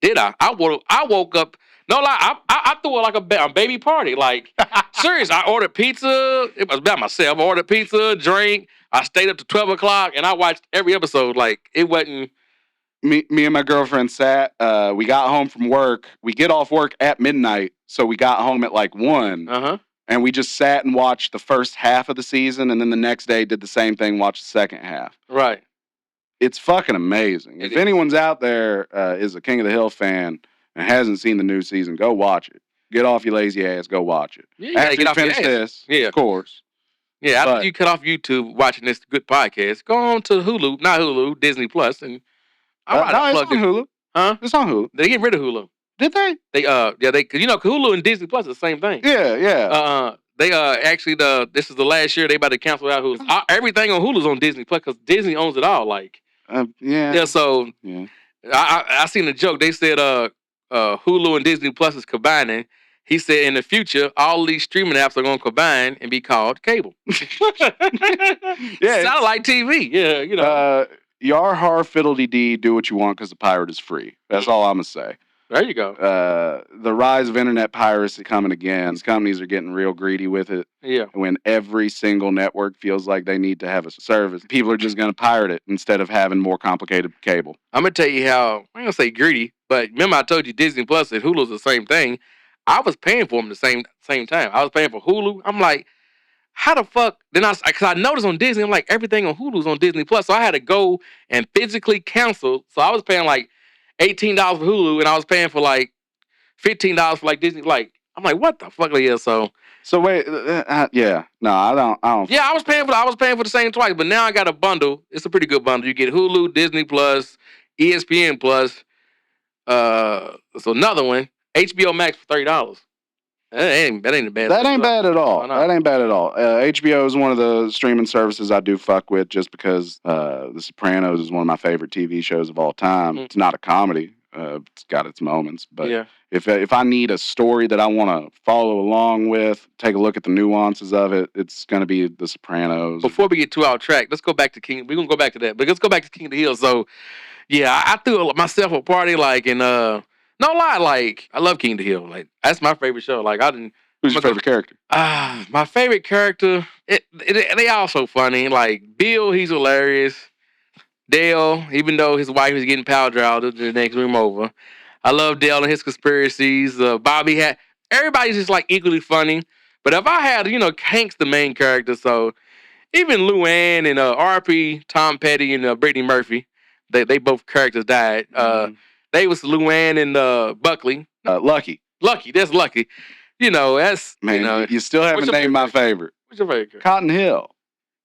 Speaker 2: Did I? I woke up. No lie. I threw it like a baby party. Like, serious. I ordered pizza. It was about myself. I ordered pizza, drink. I stayed up to 12 o'clock, and I watched every episode. Like, it wasn't.
Speaker 4: Me and my girlfriend sat. We got home from work. We get off work at midnight, so we got home at like 1.
Speaker 2: Uh-huh.
Speaker 4: And we just sat and watched the first half of the season, and then the next day did the same thing, watched the second half.
Speaker 2: Right.
Speaker 4: It's fucking amazing. If anyone's out there is a King of the Hill fan and hasn't seen the new season, go watch it. Get off your lazy ass, go watch it.
Speaker 2: Yeah,
Speaker 4: after you finish this, of course.
Speaker 2: Yeah, after you cut off YouTube watching this good podcast, go on to Hulu, not Hulu, Disney Plus, and
Speaker 4: no, it's on Hulu.
Speaker 2: Huh?
Speaker 4: It's on Hulu.
Speaker 2: They get rid of Hulu.
Speaker 4: Did they?
Speaker 2: They Hulu and Disney Plus are the same thing.
Speaker 4: Yeah.
Speaker 2: They actually this is the last year they about to cancel out Hulu. Everything on Hulu's on Disney Plus because Disney owns it all. Like,
Speaker 4: yeah.
Speaker 2: So I seen a joke. They said Hulu and Disney Plus is combining. He said in the future all these streaming apps are going to combine and be called cable.
Speaker 4: Yeah,
Speaker 2: satellite TV. Yeah, you know.
Speaker 4: Yar har fiddle-dee-dee, do what you want because the pirate is free. That's all I'm going to say.
Speaker 2: There you go.
Speaker 4: The rise of internet piracy coming again. These companies are getting real greedy with it.
Speaker 2: Yeah.
Speaker 4: When every single network feels like they need to have a service, people are just going to pirate it instead of having more complicated cable.
Speaker 2: I'm going to tell you how, I'm going to say greedy, but remember I told you Disney Plus and Hulu's the same thing. I was paying for them the same time. I was paying for Hulu. I'm like, how the fuck? Because I noticed on Disney, I'm like, everything on Hulu's on Disney Plus. So I had to go and physically cancel. So I was paying like $18 for Hulu, and I was paying for like $15 for like Disney. Like, I'm like, what the fuck? Yeah, so
Speaker 4: wait, yeah, no, I don't.
Speaker 2: Yeah, I was paying for the same twice, but now I got a bundle. It's a pretty good bundle. You get Hulu, Disney Plus, ESPN Plus. So another one, HBO Max for $30. That ain't bad.
Speaker 4: That ain't bad at all. That ain't bad at all. HBO is one of the streaming services I do fuck with just because The Sopranos is one of my favorite TV shows of all time. Mm. It's not a comedy. It's got its moments. But if I need a story that I want to follow along with, take a look at the nuances of it, it's going to be The Sopranos.
Speaker 2: Before we get too out track, let's go back to King. We're going to go back to that. But let's go back to King of the Hill. So, yeah, I threw myself a party like in no lie, like I love King of the Hill. Like that's my favorite show. Like I didn't.
Speaker 4: Who's your favorite character?
Speaker 2: My favorite character. They all so funny. Like Bill, he's hilarious. Dale, even though his wife is getting power drilled the next room over, I love Dale and his conspiracies. Bobby had everybody's just like equally funny. But if I had, Hank's the main character, so even Luann and RP, Tom Petty and Brittany Murphy, they both characters died. They was Luann and Buckley.
Speaker 4: Lucky.
Speaker 2: That's Lucky. That's...
Speaker 4: Man, you still haven't named my favorite.
Speaker 2: What's your favorite character?
Speaker 4: Cotton Hill.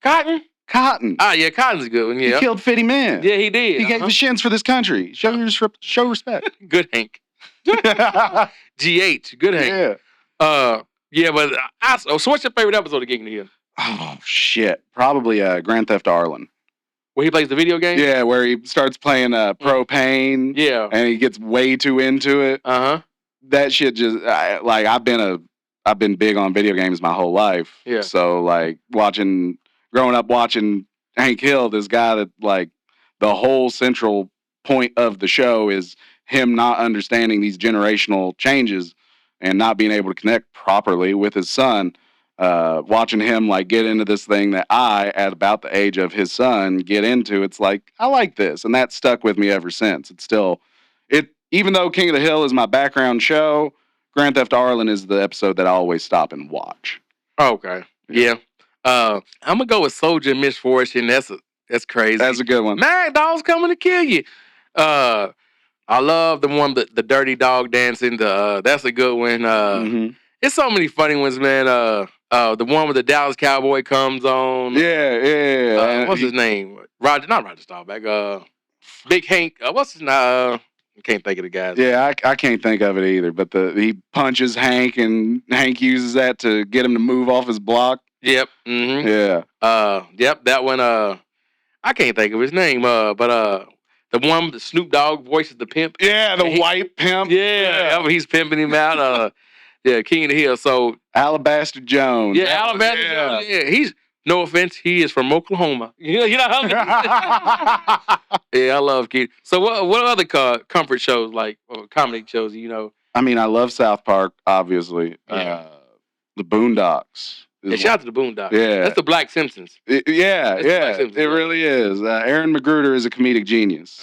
Speaker 2: Cotton?
Speaker 4: Ah,
Speaker 2: yeah, Cotton's a good one, yeah.
Speaker 4: He killed 50 men.
Speaker 2: Yeah, he did.
Speaker 4: He gave the shins for this country. Show respect.
Speaker 2: Good Hank. GH. Good Hank.
Speaker 4: Yeah.
Speaker 2: But... So what's your favorite episode of King of the Hill?
Speaker 4: Oh, shit. Probably Grand Theft Arlen.
Speaker 2: Where he plays the video game?
Speaker 4: Yeah, where he starts playing propane.
Speaker 2: Yeah.
Speaker 4: And he gets way too into it.
Speaker 2: Uh-huh.
Speaker 4: That shit just I've been big on video games my whole life.
Speaker 2: Yeah.
Speaker 4: So growing up watching Hank Hill, this guy that like the whole central point of the show is him not understanding these generational changes and not being able to connect properly with his son. watching him like get into this thing that I, at about the age of his son, get into. It's like, I like this. And that stuck with me ever since. It's still, even though King of the Hill is my background show, Grand Theft Arlen is the episode that I always stop and watch.
Speaker 2: Okay. Yeah. I'm gonna go with Soldier of Misfortune. That's crazy.
Speaker 4: That's a good one.
Speaker 2: Mad Dog's coming to kill you. I love the one the dirty dog dancing. That's a good one. It's so many funny ones, man. The one with the Dallas Cowboy comes on.
Speaker 4: Yeah.
Speaker 2: What's his name? Not Roger Staubach. Big Hank. What's his name? I can't think of the guy's name.
Speaker 4: Yeah, I can't think of it either. But he punches Hank, and Hank uses that to get him to move off his block.
Speaker 2: Yep. Mm-hmm.
Speaker 4: Yeah.
Speaker 2: Yep. That one. I can't think of his name. But the one with the Snoop Dogg voices the pimp.
Speaker 4: Yeah, the white pimp.
Speaker 2: Yeah, he's pimping him out. Yeah, King of the Hill. So
Speaker 4: Alabaster Jones.
Speaker 2: Yeah, Alabaster Jones. Yeah, he's no offense. He is from Oklahoma. You know how Yeah, I love King. So what other comfort shows like comedy shows?
Speaker 4: I mean, I love South Park, obviously.
Speaker 2: Yeah.
Speaker 4: The Boondocks.
Speaker 2: Yeah, shout out to the Boondocks.
Speaker 4: Yeah.
Speaker 2: That's the Black Simpsons.
Speaker 4: It really is. Aaron Magruder is a comedic genius.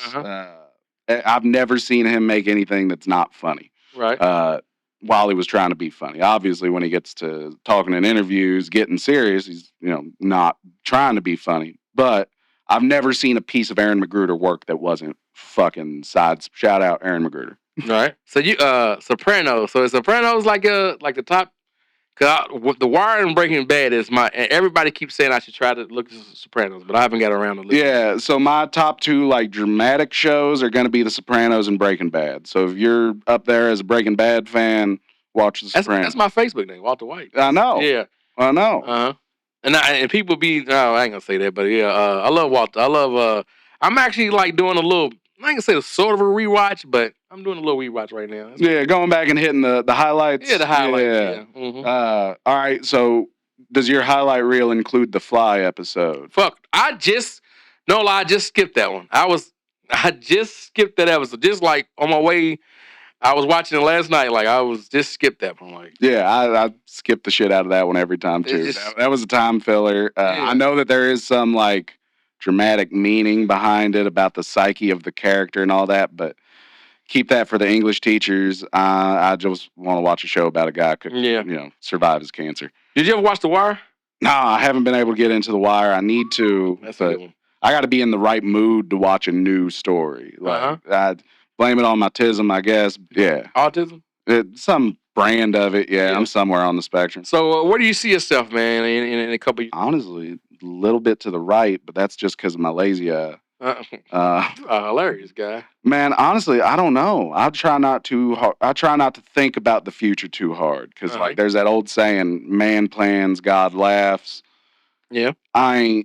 Speaker 4: I've never seen him make anything that's not funny.
Speaker 2: Right.
Speaker 4: While he was trying to be funny. Obviously, when he gets to talking in interviews, getting serious, he's not trying to be funny. But I've never seen a piece of Aaron Magruder work that wasn't fucking sides. Shout out Aaron Magruder.
Speaker 2: Right. So you Sopranos. So is Sopranos like the top? Cause The Wire and Breaking Bad is and everybody keeps saying I should try to look at Sopranos, but I haven't got around to looking.
Speaker 4: Yeah, so my top two like dramatic shows are going to be The Sopranos and Breaking Bad. So if you're up there as a Breaking Bad fan, watch The Sopranos.
Speaker 2: That's my Facebook name, Walter White.
Speaker 4: I know.
Speaker 2: Yeah,
Speaker 4: I know.
Speaker 2: And people be I ain't gonna say that, but yeah, I love Walter. I love. I'm actually like doing a little. I ain't gonna say sort of a rewatch, but I'm doing a little rewatch right now.
Speaker 4: Yeah, going back and hitting the highlights.
Speaker 2: Yeah, the highlights. Yeah. Mm-hmm.
Speaker 4: All right. So, does your highlight reel include the Fly episode?
Speaker 2: Fuck, I just skipped that one. I just skipped that episode. Just like on my way, I was watching it last night. Like I was just skipped that one. Like
Speaker 4: I skipped the shit out of that one every time too. That was a time filler. I know that there is some like dramatic meaning behind it about the psyche of the character and all that, but keep that for the English teachers. I just want to watch a show about a guy who could, survive his cancer.
Speaker 2: Did you ever watch The Wire?
Speaker 4: No, I haven't been able to get into The Wire. I need to, but I got to be in the right mood to watch a new story. Like I'd blame it on my autism, I guess. Yeah,
Speaker 2: autism.
Speaker 4: Some brand of it. Yeah, I'm somewhere on the spectrum.
Speaker 2: So, where do you see yourself, man, in a couple years?
Speaker 4: Honestly, a little bit to the right, but that's just because of my lazy eye.
Speaker 2: Hilarious guy.
Speaker 4: Man, honestly, I don't know. I try not to think about the future too hard because, like, there's that old saying, "Man plans, God laughs."
Speaker 2: Yeah.
Speaker 4: I'm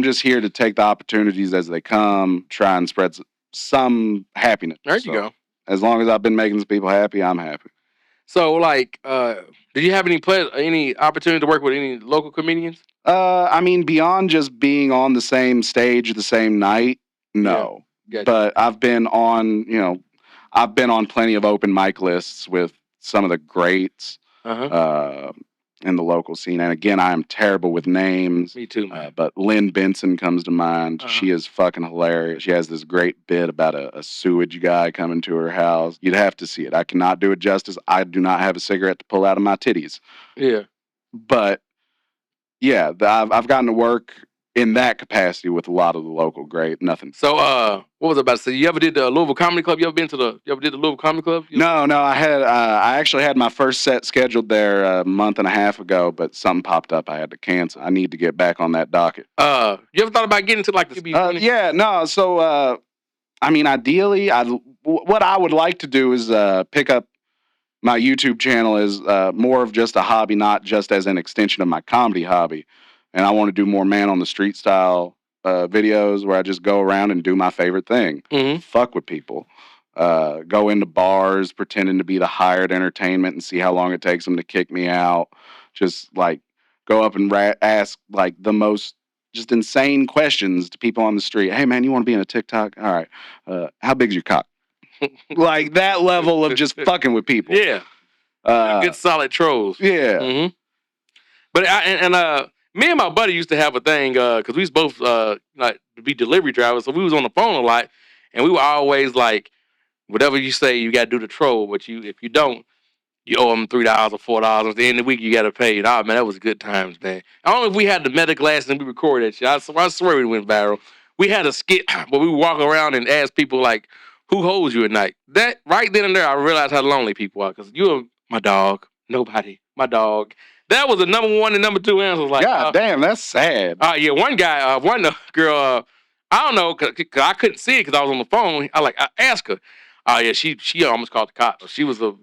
Speaker 4: just here to take the opportunities as they come, try and spread some happiness.
Speaker 2: There you go.
Speaker 4: As long as I've been making some people happy, I'm happy.
Speaker 2: So, like, did you have any opportunity to work with any local comedians?
Speaker 4: I mean, beyond just being on the same stage the same night, no.
Speaker 2: Yeah, gotcha.
Speaker 4: But I've been on plenty of open mic lists with some of the greats in the local scene. And again, I am terrible with names.
Speaker 2: Me too, man.
Speaker 4: But Lynn Benson comes to mind. She is fucking hilarious. She has this great bit about a sewage guy coming to her house. You'd have to see it. I cannot do it justice. I do not have a cigarette to pull out of my titties.
Speaker 2: Yeah.
Speaker 4: But yeah, I've gotten to work in that capacity with a lot of the local great. Nothing.
Speaker 2: So, what was I about to say? You ever did the Louisville Comedy Club? You ever did the Louisville Comedy Club?
Speaker 4: No. I actually had my first set scheduled there a month and a half ago, but something popped up. I had to cancel. I need to get back on that docket.
Speaker 2: You ever thought about getting to like the?
Speaker 4: Yeah, no. So, I mean, ideally, what I would like to do is pick up my YouTube channel as more of just a hobby, not just as an extension of my comedy hobby. And I want to do more man on the street style videos where I just go around and do my favorite thing. Fuck with people. Go into bars pretending to be the hired entertainment and see how long it takes them to kick me out. Just like go up and ask like the most just insane questions to people on the street. Hey man, you want to be in a TikTok? All right. How big's your cock? Like that level of just fucking with people.
Speaker 2: Yeah. Good solid trolls.
Speaker 4: Yeah.
Speaker 2: But me and my buddy used to have a thing because we was both like to be delivery drivers, so we was on the phone a lot, and we were always like, whatever you say, you got to do the troll. But if you don't, you owe them $3 or $4. At the end of the week, you got to pay it. Oh man, that was good times, man. I don't know if we had the meta glass and we recorded that shit. I swear we went viral. We had a skit where we would walk around and ask people like, who holds you at night? That right then and there, I realized how lonely people are because you're my dog, nobody, my dog. That was the number one and number two answers. Like,
Speaker 4: God damn, that's sad.
Speaker 2: Yeah, one guy, one girl, I don't know, cause I couldn't see it because I was on the phone. I asked her. Oh yeah, she almost called the cops. She was the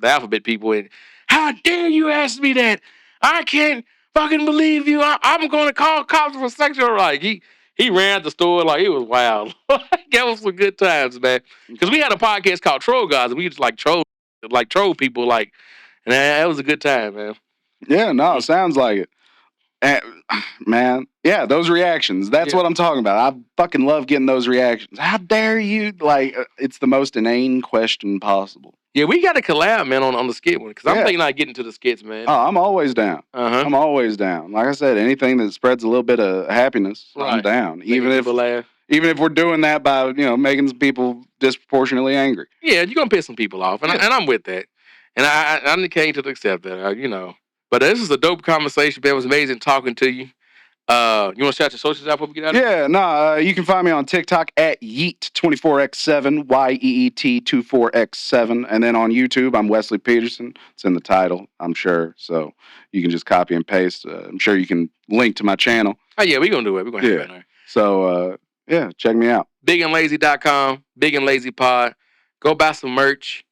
Speaker 2: alphabet people, and how dare you ask me that? I can't fucking believe you. I'm going to call cops for sexual. Like he ran at the store like it was wild. That was some good times, man. Because we had a podcast called Troll Guys, and we just troll people, and that was a good time, man.
Speaker 4: Yeah, no, it sounds like it. And, man, yeah, those reactions. That's what I'm talking about. I fucking love getting those reactions. How dare you? Like, it's the most inane question possible.
Speaker 2: Yeah, we got to collab, man, on the skit one. Because I'm thinking about getting to the skits, man.
Speaker 4: Oh, I'm always down. I'm always down. Like I said, anything that spreads a little bit of happiness, I'm down. Even if we're doing that by, making some people disproportionately angry.
Speaker 2: Yeah, you're going to piss some people off. And I'm with that. And I came to accept that, But this is a dope conversation, man. It was amazing talking to you. You want to shout your socials out before we get out of here?
Speaker 4: Yeah, you can find me on TikTok at Yeet24x7, YEET24x7. And then on YouTube, I'm Wesley Peterson. It's in the title, I'm sure. So you can just copy and paste. I'm sure you can link to my channel.
Speaker 2: Oh, yeah, we're going to do it. We're going to have it in there.
Speaker 4: So, check me out.
Speaker 2: BigandLazy.com, Big and Lazy Pod. Go buy some merch.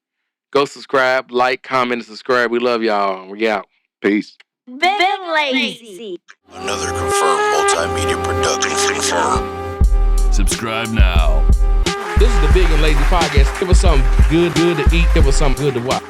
Speaker 2: Go subscribe, like, comment, and subscribe. We love y'all. We out.
Speaker 4: Peace.
Speaker 3: Big Lazy.
Speaker 1: Another confirmed multimedia production confirmed.
Speaker 5: Subscribe now.
Speaker 2: This is the Big and Lazy Podcast. Give us something good to eat. Give us something good to watch.